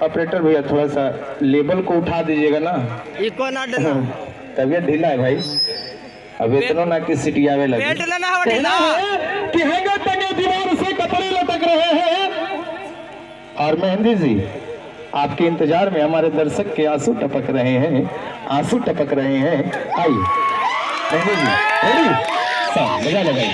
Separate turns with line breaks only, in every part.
Operator भैया थोड़ा सा लेबल को उठा दीजिएगा ना,
इको ना डना
तबियत ढीला है भाई, अब इतना ना कि सिटिया में लगे कि हैंगे तंगे दीवार से कपड़े लटक रहे हैं। और मेहंदी जी आपके इंतजार में हमारे दर्शक के आंसू टपक रहे हैं, आंसू टपक रहे हैं। आइए मेहंदी जी, रेडी, सब बजा लगाइए।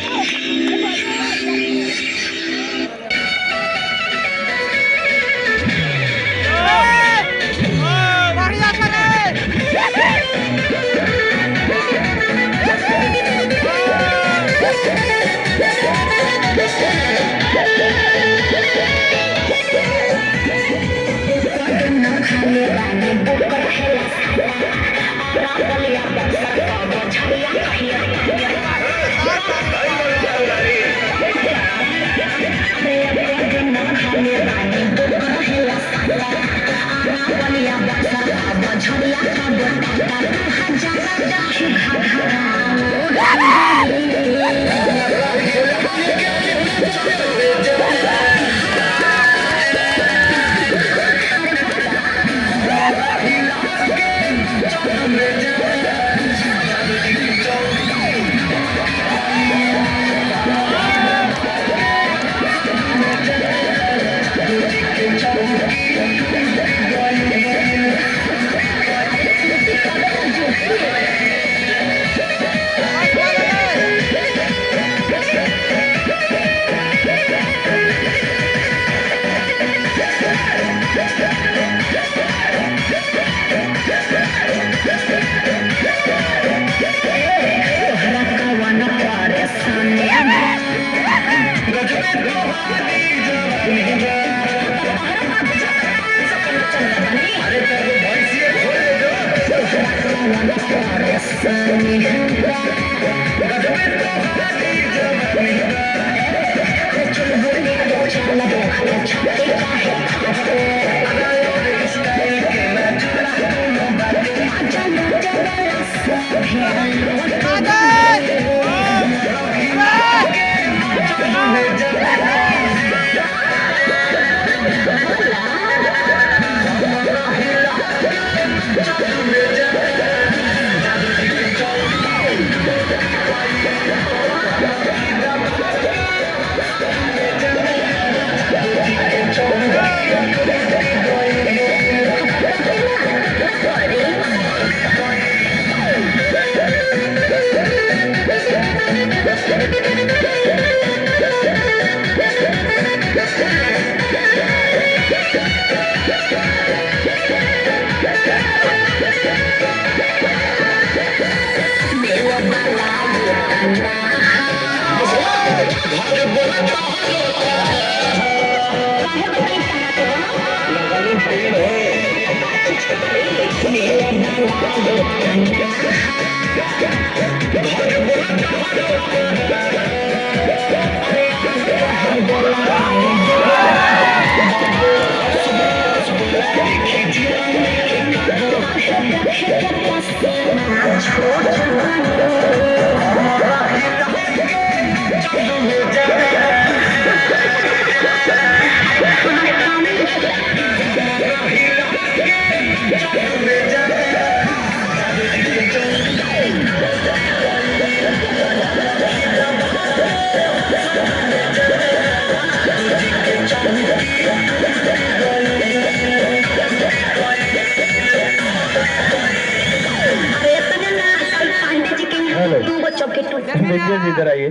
इधर आइए,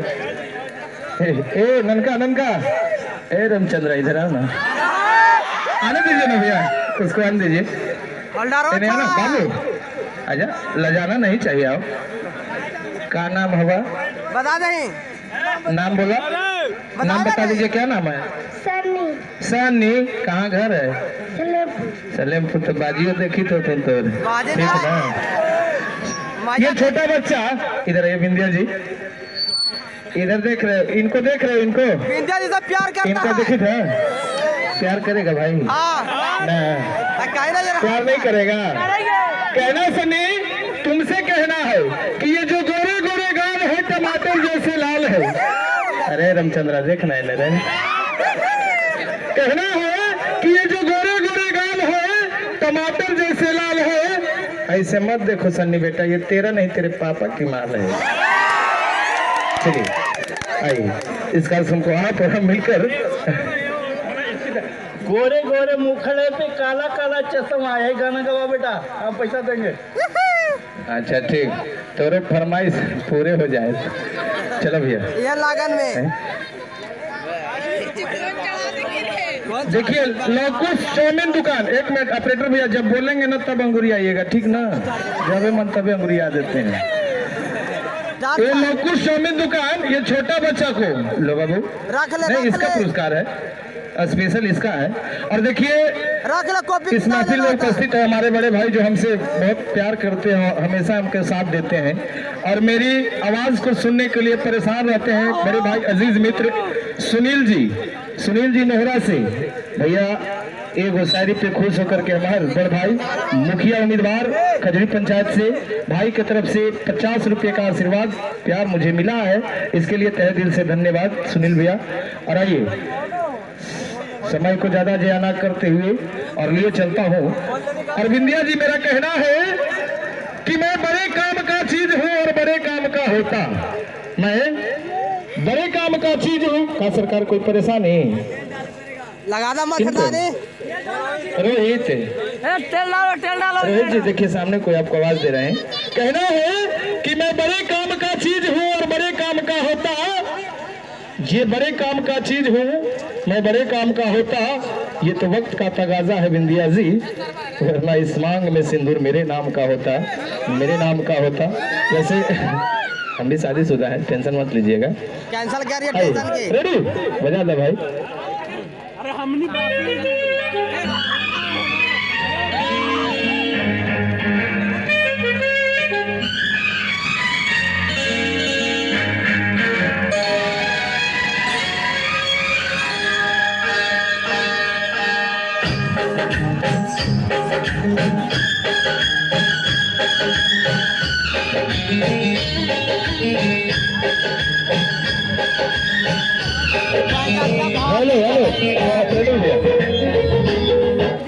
ए ननका ननका, ए रामचंद्र इधर आओ ना, आने दीजिए ना भैया, उसको आने दीजिए, बाबू आजा, लजाना नहीं चाहिए। आओ, क्या नाम होगा
बता दें,
नाम बोला, नाम बता दीजिए, क्या नाम है?
सनी।
सनी, कहाँ घर है? सलेमपुर। तो बाजियो देखी तो तुम तो ठीक ना। ये छोटा बच्चा इधर है, विंध्या जी इधर देख रहे हो, इनको देख रहे हो, इनको
विंध्या जी से प्यार करता
इनको देखी था, प्यार करेगा भाई? प्यार नहीं करेगा? कहना सनी, तुमसे कहना है कि ये जो गोरे गोरे गाल है टमाटर जैसे लाल है। अरे रामचंद्रा देखना है, कहना है कि ये जो गोरे गोरे गाल टमाटर जैसे लाल है। ऐसे मत देखो सन्नी बेटा, ये तेरा नहीं तेरे पापा की माल है। चलिए आइए इसका तुमको आप और हम मिलकर।
गोरे गोरे मुखड़े पे काला काला चश्मा, यही गाना गवा बेटा, हम पैसा देंगे।
अच्छा ठीक, तोरे फरमाइश पूरे हो जाए। चलो भैया
ये लागन में
देखिए लौकुश चाउमीन दुकान। एक मिनट ऑपरेटर भैया, जब बोलेंगे ना तब अंगुरी आइएगा, ठीक ना? जब मन तभी अंगुरी आ देते हैं। ये लौकुश चाउमीन दुकान, ये छोटा बच्चा को लो बाबू,
रख ले,
नहीं
रख
इसका
ले।
पुरस्कार है, स्पेशल इसका है। और देखिए
रख ले कॉपी।
इस महफिल में उपस्थित है हमारे बड़े भाई जो हमसे बहुत प्यार करते हैं, हमेशा हमके साथ देते हैं और मेरी आवाज को सुनने के लिए परेशान रहते हैं। बड़े भाई अजीज मित्र सुनील जी नेहरा से भैया एक शायरी पे खुश होकर के हमारे बड़े भाई मुखिया उम्मीदवार खजरी पंचायत से भाई की तरफ से 50 रुपये का आशीर्वाद प्यार मुझे मिला है, इसके लिए तहे दिल से धन्यवाद सुनील भैया। और आइए समय को ज्यादा जया ना करते हुए और लिए चलता हूँ। और बिंदिया जी, मेरा कहना है कि मैं बड़े काम का चीज हूँ और बड़े काम का होता। मैं बड़े काम का चीज हूँ। का सरकार कोई परेशानी?
लगा दो मखदारी।
रोहित
तेल डालो
रोहित जी देखिए सामने कोई आपको आवाज दे रहे हैं। कहना है कि मैं बड़े काम का चीज हूँ और बड़े काम का होता। ये बड़े काम का चीज हूँ, मैं बड़े काम का होता। ये तो वक्त का तगाजा है बिंदिया जी, वरना इस मांग में सिंदूर मेरे नाम का होता, मेरे नाम का होता। वैसे हम भी शादीशुदा है, टेंशन मत लीजिएगा।
कैंसिल करिए टेंशन की।
रेडी बजा दे भाई।
अरे हमने
हेलो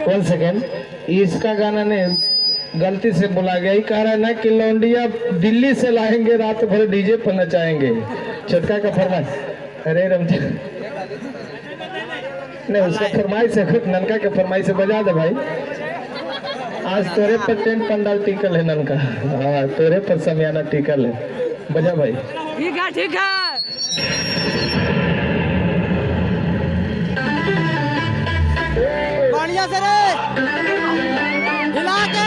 वन सेकेंड, इसका गाना ने गलती से बोला गया। ही कह रहा है ना कि लौंडिया दिल्ली से लाएंगे, रात भर डीजे पर नचाएंगे। छोटका का फरमाइश, अरे रमजान नहीं उसका फरमाइश है, खुद ननका के फरमाइश से बजा दे भाई। आज तोरे पर टेंट पंडाल टिकल है ननका, हाँ तोरे पर समियाना टिकल है, बजा भाई।
ठीक है ठीक है। बढ़िया से रे हिला के।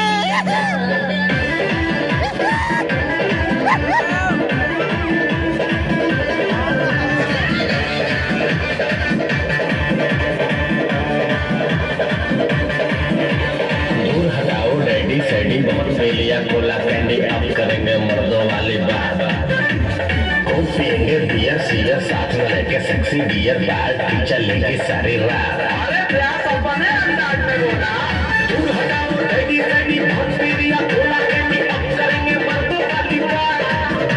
दूर हटाओ डैडी सैडी, बहुत फेलिया कोला कैंडी, अब करेंगे मर्दों वाली बात। खूब पियेंगे बियर सियर, साथ में लेके सेक्सी बियर, बार चलेंगी सारी रात। दूर हटाओ डैडी सैडी, बहुत फेलिया कोला कैंडी, अब करेंगे मर्दों वाली बात।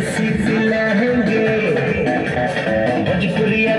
देसी लहंगे भोजपुरिया